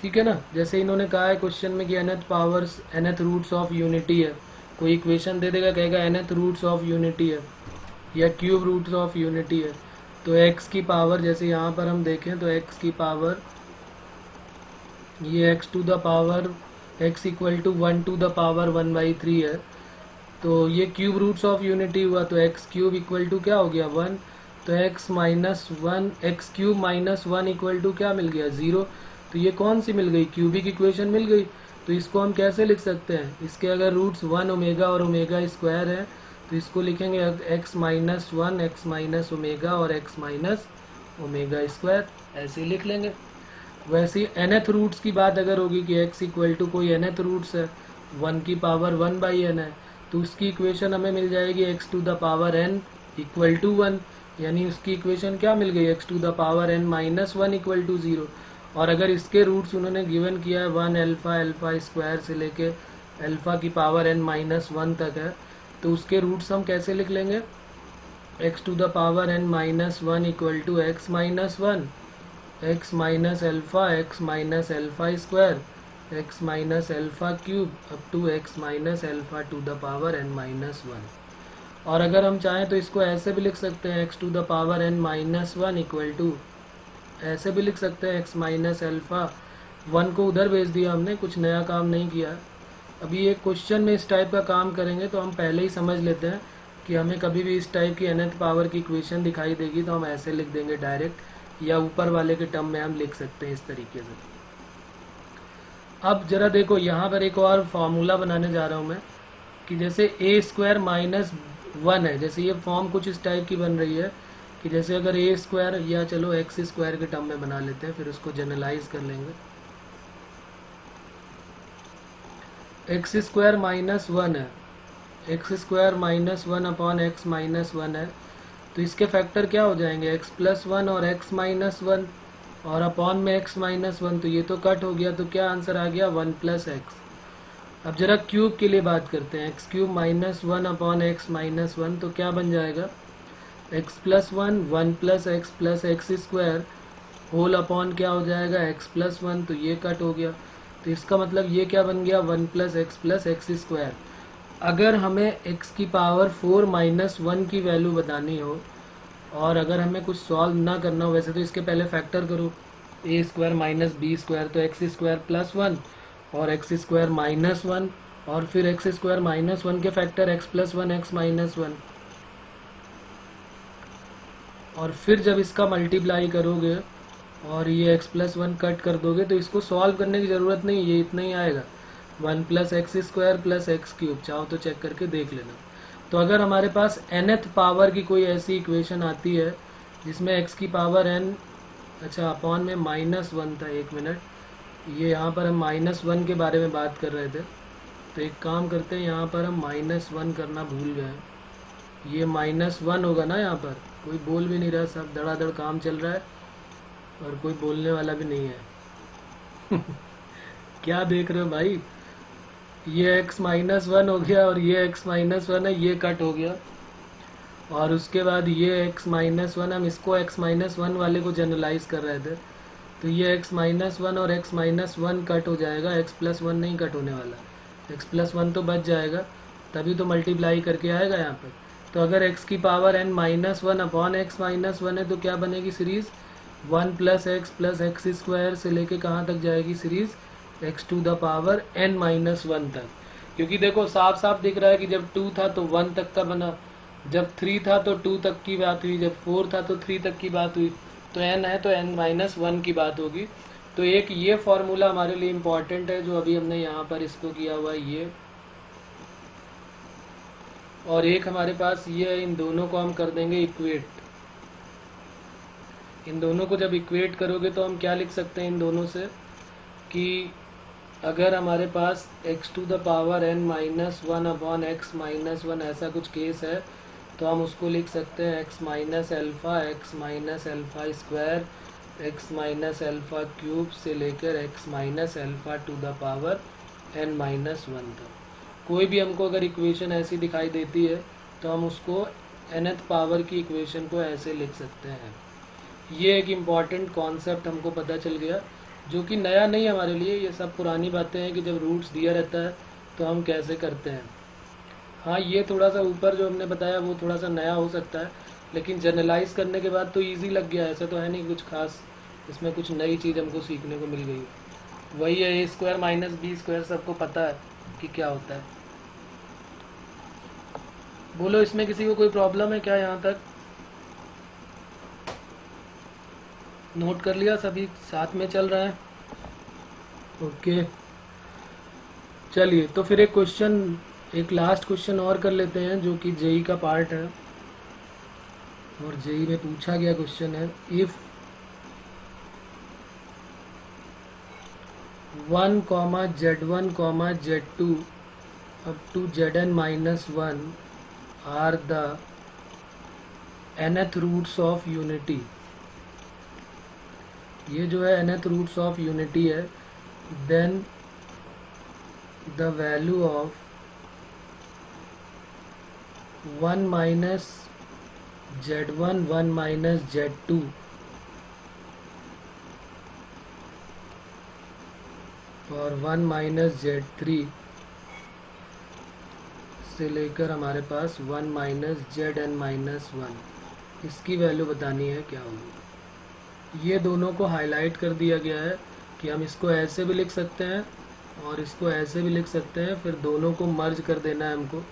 ठीक है ना। जैसे इन्होंने कहा है क्वेश्चन में कि nth रूट्स ऑफ यूनिटी है, कोई इक्वेशन दे देगा, कहेगा nth रूट्स ऑफ यूनिटी है या क्यूब रूट्स ऑफ यूनिटी है, तो x की पावर, जैसे यहाँ पर हम देखें तो x की पावर, ये x to the power x equal to 1 to the power 1/3 है, तो ये क्यूब रूट्स ऑफ यूनिटी हुआ, तो x क्यूब इक्वल टू क्या हो गया 1, तो x minus 1 x cube minus 1 equal to क्या मिल गया 0। तो ये कौन सी मिल गई, क्यूबिक इक्वेशन मिल गई। तो इसको हम कैसे लिख सकते हैं, इसके अगर रूट्स 1 ओमेगा और ओमेगा स्क्वायर है तो इसको लिखेंगे x minus 1 x minus omega और x माइनस ओमेगा स्क्वायर, ऐसे लिख लेंगे। वैसे ही nth रूट्स की बात अगर होगी कि x इक्वल टू कोई nth रूट्स है, 1 की पावर 1/n है, तो उसकी इक्वेशन हमें मिल जाएगी x to the power n equal to 1, यानी उसकी इक्वेशन क्या मिल गई, x to the power n minus 1 equal to 0। और अगर इसके रूट्स उन्होंने गिवन किया है 1 अल्फ़ा स्क्वायर से लेके अल्फ़ा की पावर n माइनस 1 तक है, तो उसके रूट्स हम कैसे लिख लेंगे, x to the power n minus 1 equal to x minus 1, x minus alpha square, x minus alpha cube up to x minus alpha to the power n minus 1। और अगर हम चाहें तो इसको ऐसे भी लिख सकते हैं, x to the power n minus 1 equal to, ऐसे भी लिख सकते हैं x माइनस अल्फ़ा, 1 को उधर भेज दिया हमने, कुछ नया काम नहीं किया। अभी ये क्वेश्चन में इस टाइप का काम करेंगे तो हम पहले ही समझ लेते हैं कि हमें कभी भी इस टाइप की nth पावर की इक्वेशन दिखाई देगी तो हम ऐसे लिख देंगे डायरेक्ट, या ऊपर वाले के टर्म में हम लिख सकते हैं इस तरीके से। अब जरा देखो, यहाँ पर एक और फार्मूला बनाने जा रहा हूँ मैं, कि जैसे a स्क्वायर माइनस 1 है, जैसे ये फॉर्म कुछ इस टाइप की बन रही है कि जैसे अगर a स्क्वायर, या चलो x स्क्वायर के टर्म में बना लेते हैं, फिर उसको जनरलाइज कर लेंगे। x स्क्वायर माइनस 1 है, x square minus 1 upon x minus 1 है, तो इसके फैक्टर क्या हो जाएंगे, x प्लस 1 और x माइनस 1, और अपॉन में x माइनस 1, तो ये तो कट हो गया, तो क्या आंसर आ गया 1 प्लस एक्स। अब जरा क्यूब के लिए बात करते हैं, x cube minus 1 upon x minus 1, तो क्या बन जाएगा, x plus 1 plus x square whole upon क्या हो जाएगा x प्लस 1, तो ये कट हो गया, तो इसका मतलब ये क्या बन गया 1 प्लस एक्स स्क्वायर। अगर हमें x की पावर 4 माइनस 1 की वैल्यू बतानी हो, और अगर हमें कुछ सॉल्व ना करना हो, वैसे तो इसके पहले फैक्टर करो, a स्क्वायर माइनस बी स्क्वायर, तो एक्स स्क्वायर प्लस 1 और एक्स स्क्वायर माइनस 1, और फिर एक्स स्क्वायर माइनस 1 के factor x plus 1 x minus 1, और फिर जब इसका मल्टीप्लाई करोगे और ये x प्लस 1 कट कर दोगे तो इसको सॉल्व करने की ज़रूरत नहीं, ये इतना ही आएगा 1 plus x square plus x cube, चाहो तो चेक करके देख लेना। तो अगर हमारे पास nth पावर की कोई ऐसी इक्वेशन आती है जिसमें x की पावर n, अच्छा अपॉन में -1 था, 1 मिनट, ये यहाँ पर हम -1 के बारे में बात कर रहे थे, तो एक काम करते हैं, यहाँ पर हम -1 करना भूल गए, ये -1 होगा ना, यहाँ पर कोई बोल भी नहीं रहा, सब धड़ाधड़ काम चल रहा है और कोई बोलने वाला भी नहीं है। क्या देख रहे हो भाई, ये x-1 हो गया और ये x-1 है, ये कट हो गया, और उसके बाद ये x-1, हम इसको x-1 वाले को जनरलाइज कर रहे थे, तो ये x-1 और x-1 कट हो जाएगा, x+1 नहीं कट होने वाला, x+1 तो बच जाएगा, तभी तो मल्टीप्लाई करके आएगा यहाँ पर। तो अगर x की पावर n-1 अपॉन x-1 है तो क्या बनेगी सीरीज़, 1 + x से लेके कहाँ तक जाएगी सीरीज़, x⁴ n-1 तक। क्योंकि देखो साफ साफ दिख रहा है कि जब 2 था तो 1 तक का बना, जब 3 था तो 2 तक की बात हुई, जब 4 था तो 3 तक की बात हुई, तो n है तो n-1 की बात होगी। तो एक ये फॉर्मूला हमारे लिए इम्पॉर्टेंट है जो अभी हमने यहाँ पर इसको किया हुआ है ये, और एक हमारे पास ये है, इन दोनों को हम कर देंगे इक्वेट। इन दोनों को जब इक्वेट करोगे तो हम क्या लिख सकते हैं इन दोनों से, कि अगर हमारे पास x⁴ n-1 अपॉन x-1 ऐसा कुछ केस है तो हम उसको लिख सकते हैं x minus alpha, x minus alpha square, x minus alpha cube से लेकर x minus alpha to the power n-1 तक। कोई भी हमको अगर इक्वेशन ऐसी दिखाई देती है तो हम उसको nth पावर की इक्वेशन को ऐसे लिख सकते हैं। ये एक इम्पॉर्टेंट कॉन्सेप्ट हमको पता चल गया, जो कि नया नहीं हमारे लिए, ये सब पुरानी बातें हैं कि जब रूट्स दिया रहता है तो हम कैसे करते हैं। हाँ, ये थोड़ा सा ऊपर जो हमने बताया वो थोड़ा सा नया हो सकता है, लेकिन जनरलाइज करने के बाद तो इजी लग गया, ऐसा तो है नहीं कुछ खास, इसमें कुछ नई चीज़ हमको सीखने को मिल गई। वही है a² - b², सबको पता है कि क्या होता है। बोलो, इसमें किसी को कोई प्रॉब्लम है क्या, यहाँ तक नोट कर लिया, सभी साथ में चल रहे हैं, ओके। चलिए तो फिर एक लास्ट क्वेश्चन और कर लेते हैं जो कि जेई का पार्ट है, और जेई में पूछा गया क्वेश्चन है, if 1, z1, z2 up to zn-1 are the nth roots of unity। ये जो है nth roots of unity है, then the value of 1 minus z1, 1 minus z2 और 1 minus z3 से लेकर हमारे पास 1 minus zn-1, इसकी वैल्यू बतानी है क्या होगी। ये दोनों को हाईलाइट कर दिया गया है कि हम इसको ऐसे भी लिख सकते हैं और इसको ऐसे भी लिख सकते हैं, फिर दोनों को मर्ज कर देना है हमको,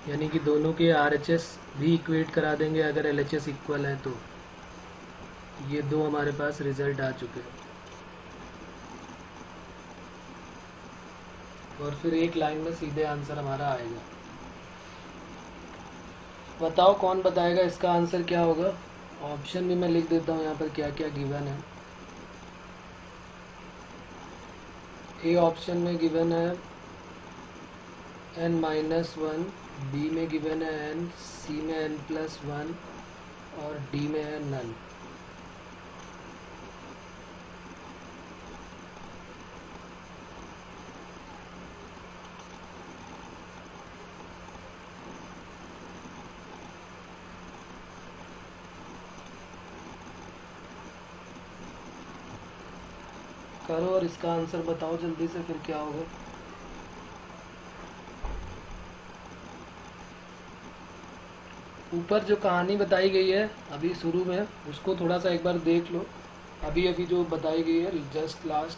यानी कि दोनों के RHS भी इक्वेट करा देंगे अगर LHS इक्वल है तो। ये दो हमारे पास रिजल्ट आ चुके हैं, और फिर एक लाइन में सीधे आंसर हमारा आएगा। बताओ कौन बताएगा इसका आंसर क्या होगा। ऑप्शन भी मैं लिख देता हूँ यहाँ पर क्या क्या गिवन है। ए ऑप्शन में गिवन है n-1, बी में गिवन है n, सी में n+1 और डी में है नन। करो और इसका आंसर बताओ जल्दी से, फिर क्या होगा। ऊपर जो कहानी बताई गई है अभी शुरू में, उसको थोड़ा सा एक बार देख लो। अभी अभी जो बताई गई है जस्ट लास्ट,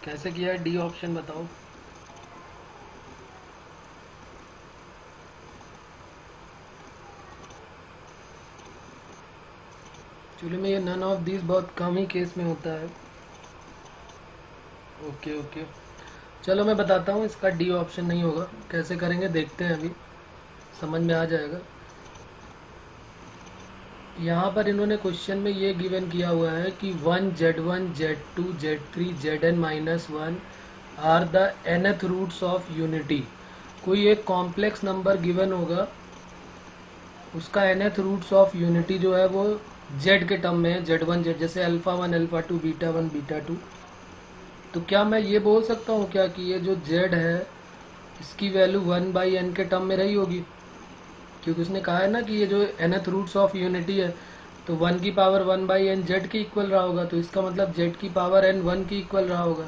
कैसे किया है डी ऑप्शन बताओ। एक्चुअली में ये नन ऑफ दिस बहुत कम ही केस में होता है। ओके ओके, चलो मैं बताता हूँ, इसका डी ऑप्शन नहीं होगा। कैसे करेंगे देखते हैं, अभी समझ में आ जाएगा। यहाँ पर इन्होंने क्वेश्चन में ये गिवन किया हुआ है कि 1 Z1 Z2 Z3 Zn-1 are the nth roots of unity. कोई एक कॉम्प्लेक्स नंबर गिवन होगा, उसका nth रूट्स ऑफ यूनिटी जो है वो z के टर्म में है, Z1 Z, जैसे अल्फा 1 अल्फा 2 बीटा 1 बीटा 2। तो क्या मैं ये बोल सकता हूँ क्या कि ये जो z है इसकी वैल्यू 1/n के टर्म में रही होगी, क्योंकि उसने कहा है ना कि ये जो nth रूट्स ऑफ यूनिटी है तो 1 की पावर 1/n z के इक्वल रहा होगा, तो इसका मतलब z की पावर n 1 की इक्वल रहा होगा।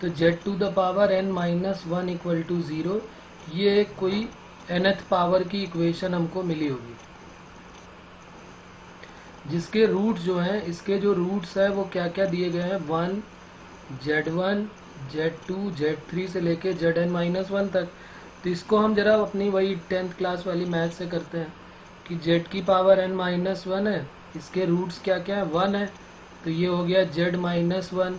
तो z to the power n minus 1 equal to 0, ये एक कोई nth पावर की इक्वेशन हमको मिली होगी, जिसके रूट जो हैं, इसके जो रूट्स है वो क्या क्या दिए गए हैं, 1 Z1 Z2 Z3 से लेके Zn-1 तक। तो इसको हम जरा अपनी वही 10th क्लास वाली मैथ से करते हैं कि z की पावर n-1 है, इसके रूट्स क्या क्या है, 1 है, तो ये हो गया z-1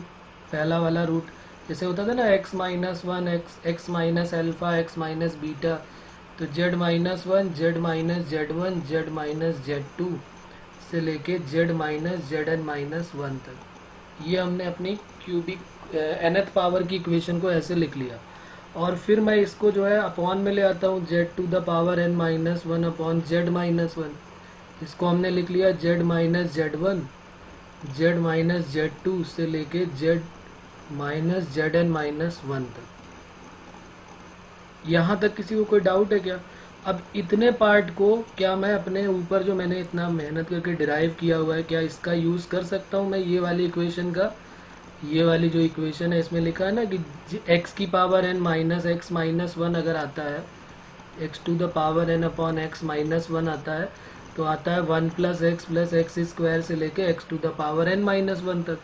पहला वाला रूट। जैसे होता था ना x-1 x minus alpha x minus beta, तो z-1 z-z1 z-z2 से लेके z-Zn-1 तक। ये हमने अपनी क्यूबिक nth पावर की इक्वेशन को ऐसे लिख लिया। और फिर मैं इसको जो है अपॉन में ले आता हूँ, z to the power n-1 upon z-1। इसको हमने लिख लिया z-z1 z-z2 से लेके z-Zn-1 तक। यहाँ तक किसी को कोई डाउट है क्या? अब इतने पार्ट को क्या मैं अपने ऊपर जो मैंने इतना मेहनत करके डिराइव किया हुआ है, क्या इसका यूज़ कर सकता हूँ मैं ये वाली इक्वेशन का? ये वाली जो इक्वेशन है इसमें लिखा है ना कि x की power n minus x minus 1 अगर आता है, x to the power n upon x minus 1 आता है, तो आता है 1 प्लस x स्क्वायर से लेके x to the power n minus 1 तक।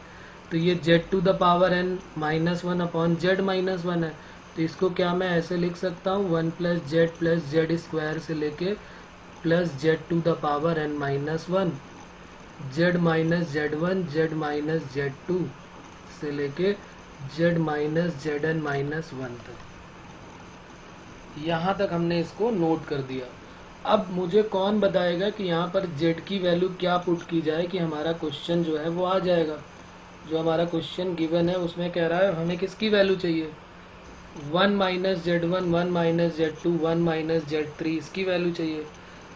तो ये z to the power n minus 1 upon z-1 है, तो इसको क्या मैं ऐसे लिख सकता हूँ, 1 प्लस z स्क्वायर से लेके plus z to the power n minus 1 z-z1 z-z2 से लेके z-Zn-1 तक। यहाँ तक हमने इसको नोट कर दिया। अब मुझे कौन बताएगा कि यहाँ पर z की वैल्यू क्या पुट की जाए कि हमारा क्वेश्चन जो है वो आ जाएगा। जो हमारा क्वेश्चन गिवन है उसमें कह रहा है हमें किसकी वैल्यू चाहिए, 1 minus Z1 1 minus Z2 1 minus Z3, इसकी वैल्यू चाहिए।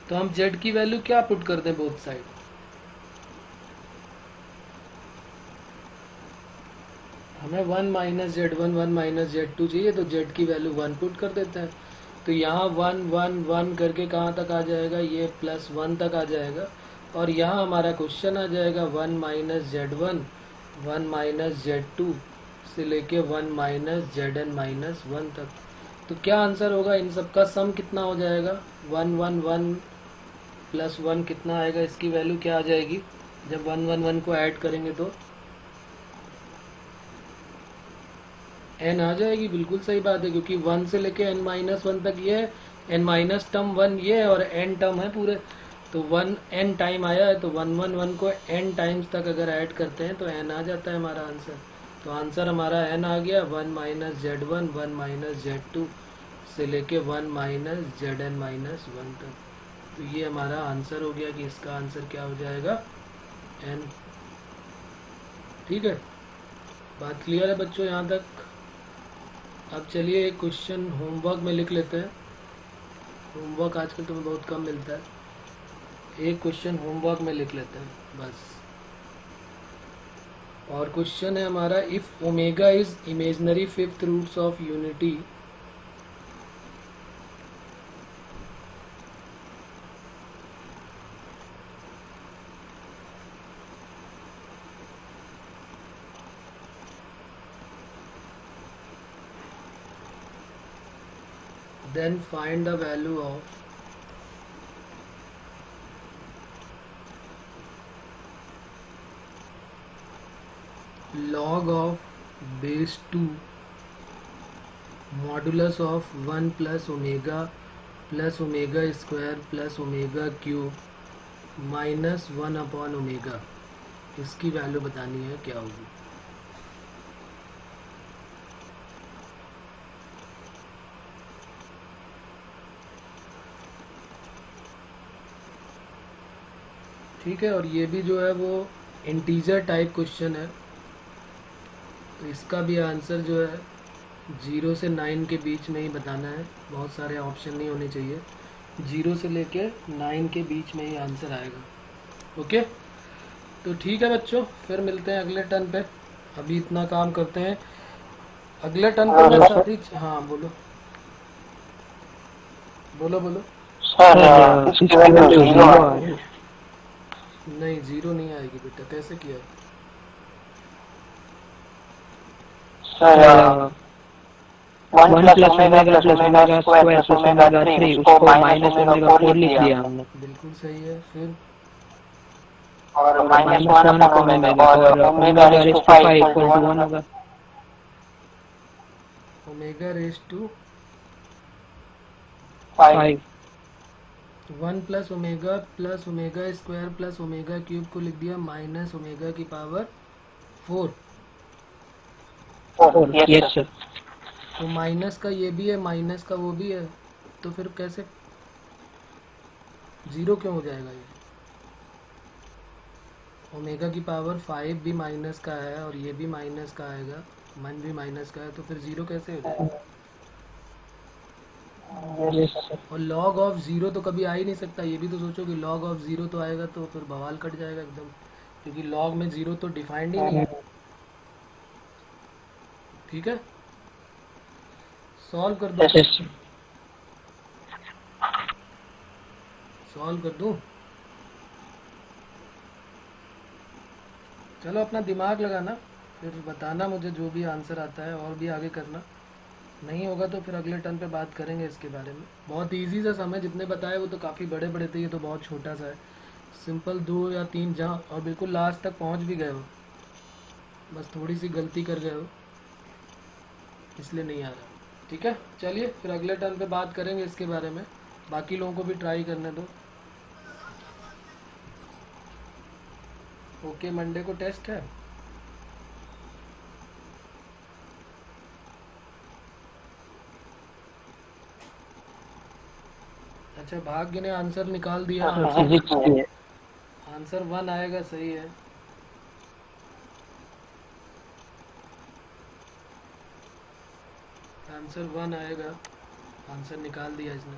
तो हम z की वैल्यू क्या पुट कर दें बोथ साइड? हमें 1 माइनस Z1 1 माइनस Z2 चाहिए, तो z की वैल्यू 1 पुट कर देते हैं। तो यहाँ 1 1 1 करके कहाँ तक आ जाएगा, ये प्लस 1 तक आ जाएगा। और यहाँ हमारा क्वेश्चन आ जाएगा 1 माइनस Z1 1 माइनस Z2 से लेके 1 माइनस Zn-1 तक। तो क्या आंसर होगा, इन सब का सम कितना हो जाएगा, 1 1 1 प्लस 1 कितना आएगा, इसकी वैल्यू क्या आ जाएगी जब 1 1 1 को ऐड करेंगे तो n आ जाएगी। बिल्कुल सही बात है, क्योंकि 1 से लेके n-1 तक ये है, n माइनस टर्म 1 ये है और n टर्म है पूरे, तो 1 n टाइम आया है, तो 1 1 1 को n टाइम्स तक अगर ऐड करते हैं तो n आ जाता है हमारा आंसर। तो आंसर हमारा n आ गया, 1 माइनस Z1 1 माइनस Z2 से लेके 1 माइनस Zn-1 तक। तो ये हमारा आंसर हो गया कि इसका आंसर क्या हो जाएगा, n। ठीक है, बात क्लियर है बच्चों यहाँ तक? अब चलिए एक क्वेश्चन होमवर्क में लिख लेते हैं। होमवर्क आजकल तुम्हें बहुत कम मिलता है, एक क्वेश्चन होमवर्क में लिख लेते हैं बस। और क्वेश्चन है हमारा, if omega is imaginary fifth roots of unity, then find the value of log of base 2 modulus of 1 plus omega square plus omega cube minus 1 upon omega, इसकी वैल्यू बतानी है क्या होगी। ठीक है, और ये भी जो है वो इंटीजर टाइप क्वेश्चन है, तो इसका भी आंसर जो है 0 से 9 के बीच में ही बताना है, बहुत सारे ऑप्शन नहीं होने चाहिए। 0 से लेके 9 के बीच में ही आंसर आएगा। ओके, तो ठीक है बच्चों, फिर मिलते हैं अगले टर्न पे। अभी इतना काम करते हैं, अगले टर्न पे मैं साथ ही। हाँ बोलो बोलो बोलो। सर इसकी वैल्यू 0 आ रही है। नहीं 0 नहीं आएगी बेटा, कैसे किया? Sir 1 plus omega square plus omega 3 उसको माइनस ओमेगा 4 लिख दिया हमने। बिल्कुल सही है। फिर और माइनस 1 अपॉन ओमेगा, और omega raise to 5 equal to 1 होगा। Omega raise to 5 1 plus omega square plus omega cube को लिख दिया माइनस ओमेगा की पावर 4। Yes sir. तो माइनस का ये भी है, माइनस का वो भी है, तो फिर कैसे 0 क्यों हो जाएगा? ये ओमेगा की पावर 5 भी माइनस का है और ये भी माइनस का आएगा, 1 भी माइनस का है, तो फिर 0 कैसे हो जाएगा? और लॉग ऑफ 0 तो कभी आ ही नहीं सकता, ये भी तो सोचो कि लॉग ऑफ 0 तो आएगा तो फिर बवाल कट जाएगा एकदम, क्योंकि लॉग में 0 तो डिफाइंड ही नहीं है। ठीक है, सॉल्व कर दो। सॉल्व कर दूं? चलो अपना दिमाग लगाना, फिर बताना मुझे जो भी आंसर आता है, और भी आगे करना। नहीं होगा तो फिर अगले टर्न पे बात करेंगे इसके बारे में। बहुत इजी सा समय, जितने बताए वो तो काफ़ी बड़े बड़े थे, ये तो बहुत छोटा सा है, सिंपल 2 या 3 जहाँ, और बिल्कुल लास्ट तक पहुँच भी गए हो, बस थोड़ी सी गलती कर गए हो इसलिए नहीं आ रहा। ठीक है, चलिए फिर अगले टर्न पे बात करेंगे इसके बारे में, बाकी लोगों को भी ट्राई करने दो। ओके, मंडे को टेस्ट है। अच्छा, भाग्य ने आंसर निकाल दिया। आंसर 1 आएगा, सही है। आंसर 1 आएगा, आंसर निकाल दिया इसने।